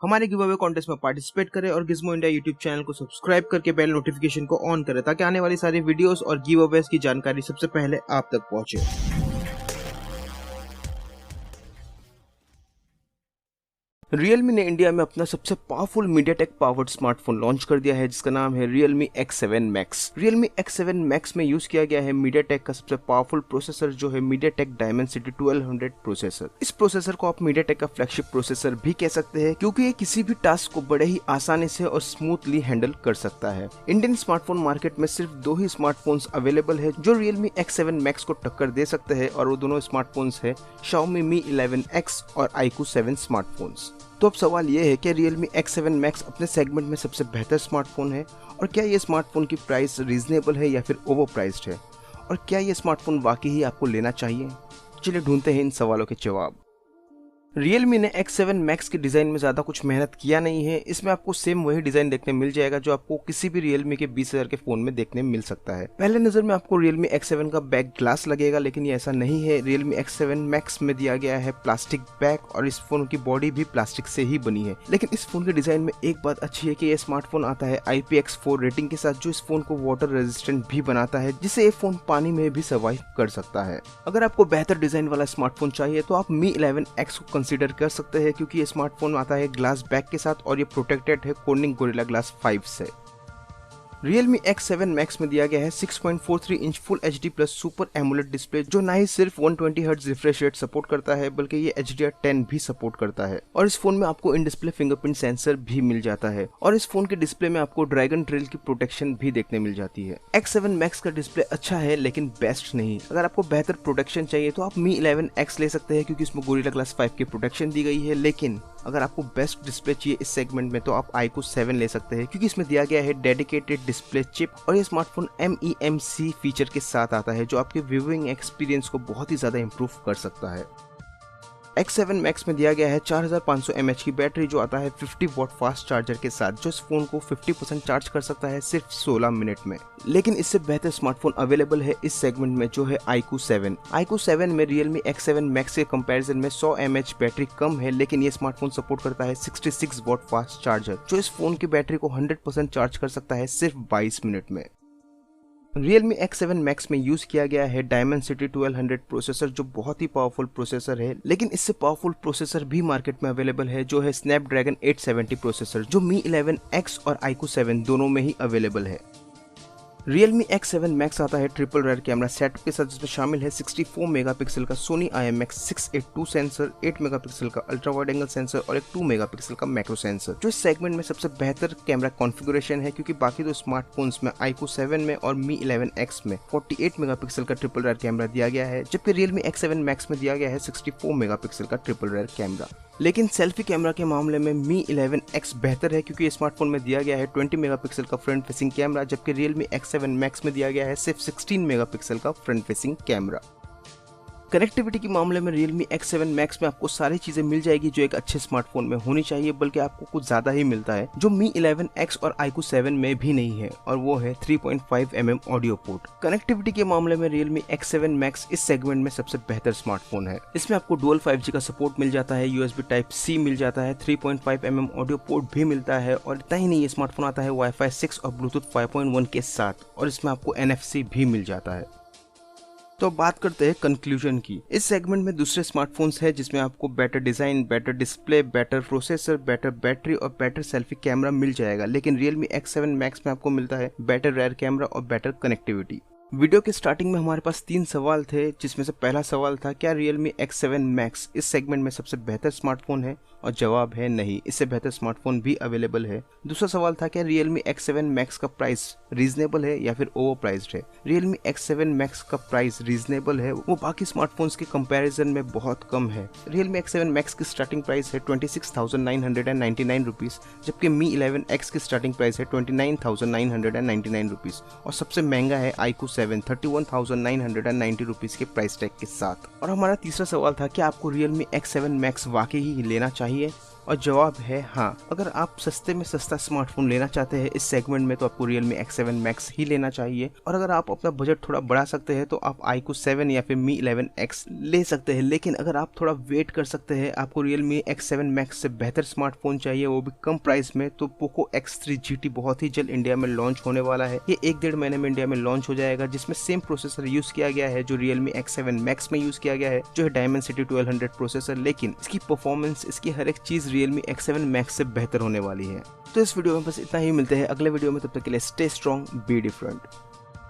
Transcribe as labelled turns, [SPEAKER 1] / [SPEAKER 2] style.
[SPEAKER 1] हमारे give away contest में participate करें और गिज़मो इंडिया यूट्यूब चैनल को सब्सक्राइब करके बेल नोटिफिकेशन को ऑन करें ताकि आने वाली सारी वीडियोस और गिव अवेज की जानकारी सबसे पहले आप तक पहुंचे। Realme ने इंडिया में अपना सबसे powerful MediaTek powered smartphone launch कर दिया है जिसका नाम है Realme X7 Max। Realme X7 Max में यूज किया गया है मीडियाटेक का सबसे पावरफुल प्रोसेसर जो है मीडियाटेक डायमेंसिटी 1200 प्रोसेसर। इस प्रोसेसर को आप मीडियाटेक का फ्लैगशिप प्रोसेसर भी कह सकते हैं क्योंकि ये किसी भी टास्क को बड़े ही आसानी से और स्मूथली हैंडल कर सकता है। इंडियन स्मार्टफोन मार्केट में सिर्फ 2 ही स्मार्टफोन्स अवेलेबल है जो Realme X7 Max को टक्कर दे सकते हैं और वो दोनों स्मार्टफोन्स है Xiaomi Mi 11X और iQOO 7 स्मार्टफोन्स। तो अब सवाल ये है कि Realme X7 Max अपने सेगमेंट में सबसे बेहतर स्मार्टफोन है और क्या ये स्मार्टफोन की प्राइस रीजनेबल है या फिर ओवर प्राइस्ड है और क्या ये स्मार्टफोन वाकई ही आपको लेना चाहिए। चलिए ढूंढते हैं इन सवालों के जवाब। Realme ने X7 Max के डिजाइन में ज्यादा कुछ मेहनत किया नहीं है। इसमें आपको सेम वही डिजाइन देखने मिल जाएगा जो आपको किसी भी Realme के 20,000 के फोन में देखने मिल सकता है। पहले नजर में आपको Realme X7 का बैक ग्लास लगेगा लेकिन ये ऐसा नहीं है। Realme X7 Max में दिया गया है प्लास्टिक बैक और इस फोन की बॉडी भी प्लास्टिक से ही बनी है। लेकिन इस फोन के डिजाइन में एक बात अच्छी है कि ये स्मार्टफोन आता है IPX4 रेटिंग के साथ जो इस फोन को वाटर रेजिस्टेंट भी बनाता है जिससे ये फोन पानी में भी सर्वाइव कर सकता है। अगर आपको बेहतर डिजाइन वाला स्मार्टफोन चाहिए तो आप Mi 11X को कंसीडर कर सकते हैं क्योंकि ये स्मार्टफोन आता है ग्लास बैक के साथ और ये प्रोटेक्टेड है Corning Gorilla Glass 5 से। Realme X7 Max में दिया गया है 6.43 inch full HD plus super AMOLED display जो ना ही सिर्फ 120 हर्ट्ज रिफ्रेश रेट सपोर्ट करता है बल्कि ये HDR10 भी सपोर्ट करता है और इस फोन में आपको इन डिस्प्ले फिंगरप्रिंट सेंसर भी मिल जाता है और इस फोन के डिस्प्ले में आपको ड्रैगन ट्रेल की प्रोटेक्शन भी देखने मिल जाती है। X7 Max का डिस्प्ले अच्छा है लेकिन बेस्ट नहीं। अगर आपको बेहतर प्रोटेक्शन चाहिए तो आप Mi 11X ले सकते हैं क्योंकि इसमें Gorilla Glass 5 की प्रोटेक्शन दी गई है। लेकिन अगर आपको बेस्ट डिस्प्ले चाहिए इस सेगमेंट में तो आप iQOO 7 ले सकते हैं क्योंकि इसमें दिया गया है डेडिकेटेड डिस्प्ले चिप और ये स्मार्टफोन MEMC फीचर के साथ आता है जो आपके व्यूइंग एक्सपीरियंस को बहुत ही ज्यादा इंप्रूव कर सकता है। X7 Max में दिया गया है 4500 mAh की बैटरी जो आता है 50 वॉट फास्ट चार्जर के साथ जो इस फोन को 50% चार्ज कर सकता है सिर्फ 16 मिनट में। लेकिन इससे बेहतर स्मार्टफोन अवेलेबल है इस सेगमेंट में जो है iQOO 7। iQOO 7 में Realme X7 Max के कंपैरिजन में 100 mAh बैटरी कम है लेकिन ये स्मार्टफोन सपोर्ट करता है 66 वॉट फास्ट चार्जर जो इस फोन की बैटरी को 100% चार्ज कर सकता है सिर्फ 22 मिनट में। Realme X7 Max में यूज किया गया है Dimensity 1200 प्रोसेसर जो बहुत ही पावरफुल प्रोसेसर है लेकिन इससे पावरफुल प्रोसेसर भी मार्केट में अवेलेबल है जो है Snapdragon 870 प्रोसेसर जो Mi 11X और iQOO 7 दोनों में ही अवेलेबल है। Realme X7 Max आता है ट्रिपल रेयर कैमरा सेटअप के साथ जिसमें शामिल है 64 मेगापिक्सल का Sony IMX682 सेंसर, 8 मेगापिक्सल का अल्ट्रा वाइड एंगल सेंसर और एक 2 मेगापिक्सल का मैक्रो सेंसर जो इस सेगमेंट में सबसे बेहतर कैमरा कॉन्फ़िगरेशन है क्योंकि बाकी दो स्मार्टफोन्स में iQOO 7 में और Mi 11X में 48 मेगापिक्सल का ट्रिपल रेयर कैमरा दिया गया है जबकि Realme X7 Max में दिया गया है 64 मेगापिक्सल का ट्रिपल रेयर कैमरा। लेकिन सेल्फी कैमरा के मामले में Mi 11X बेहतर है क्योंकि स्मार्टफोन में दिया गया है 20 मेगापिक्सल का फ्रंट फेसिंग कैमरा जबकि Realme X7 Max में दिया गया है सिर्फ 16 मेगापिक्सल का फ्रंट फेसिंग कैमरा। कनेक्टिविटी के मामले में Realme X7 Max में आपको सारी चीजें मिल जाएगी जो एक अच्छे स्मार्टफोन में होनी चाहिए बल्कि आपको कुछ ज्यादा ही मिलता है जो Mi 11X और iQOO 7 में भी नहीं है और वो है 3.5mm ऑडियो पोर्ट। कनेक्टिविटी के मामले में Realme X7 Max इस सेगमेंट में सबसे बेहतर स्मार्टफोन है। इसमें आपको डुअल 5G का सपोर्ट मिल जाता है, USB Type-C मिल जाता है, 3.5mm ऑडियो पोर्ट भी मिलता है और इतना ही नहीं ये स्मार्टफोन आता है Wi-Fi 6 और Bluetooth 5.1 के साथ और इसमें आपको NFC भी मिल जाता है। तो बात करते हैं कंक्लूजन की। इस सेगमेंट में दूसरे स्मार्टफोन्स है जिसमें आपको better design, better display, better processor, better battery और बेटर सेल्फी कैमरा मिल जाएगा लेकिन Realme X7 Max में आपको मिलता है बेटर रेयर कैमरा और बेटर कनेक्टिविटी। वीडियो के स्टार्टिंग में हमारे पास 3 सवाल थे जिसमें से पहला सवाल था क्या Realme X7 Max इस सेगमेंट में सबसे बेहतर स्मार्टफोन है और जवाब है नहीं, इससे बेहतर स्मार्टफोन भी अवेलेबल है। दूसरा सवाल था क्या Realme X7 Max का प्राइस रीजनेबल है या फिर ओवर प्राइस्ड है। Realme X7 Max का प्राइस रीजनेबल है, वो बाकी स्मार्टफोन्स के कंपैरिजन में बहुत कम है। Realme X7 Max की स्टार्टिंग प्राइस है 26,999 रुपीज जबकि Mi 11X की स्टार्टिंग प्राइस है 29,999 रुपीज और सबसे महंगा है iQOO 7 31,990 रुपीज के प्राइस टैग के साथ। और हमारा तीसरा सवाल था कि आपको Realme X7 Max वाकई ही लेना चाहिए और जवाब है हाँ। अगर आप सस्ते में सस्ता स्मार्टफोन लेना चाहते हैं इस सेगमेंट में तो आपको Realme X7 Max ही लेना चाहिए, और अगर आप अपना बजट थोड़ा बढ़ा सकते हैं तो आप iQOO 7 या फिर Mi 11X ले सकते हैं। लेकिन अगर आप थोड़ा वेट कर सकते हैं, आपको Realme X7 Max से बेहतर स्मार्टफोन चाहिए वो भी कम प्राइस में, तो Poco X3 GT बहुत ही जल्द इंडिया में लॉन्च होने वाला है। ये 1-1.5 महीने में इंडिया में लॉन्च हो जाएगा, जिसमें सेम प्रोसेसर यूज किया गया है जो Realme X7 Max में यूज किया गया है, जो है Dimensity 1200 प्रोसेसर। लेकिन इसकी परफॉर्मेंस, इसकी हर एक चीज Realme X7 Max से बेहतर होने वाली है। तो इस वीडियो में बस इतना ही, मिलते हैं अगले वीडियो में, तब तक के लिए स्टे स्ट्रॉन्ग, बी डिफरेंट।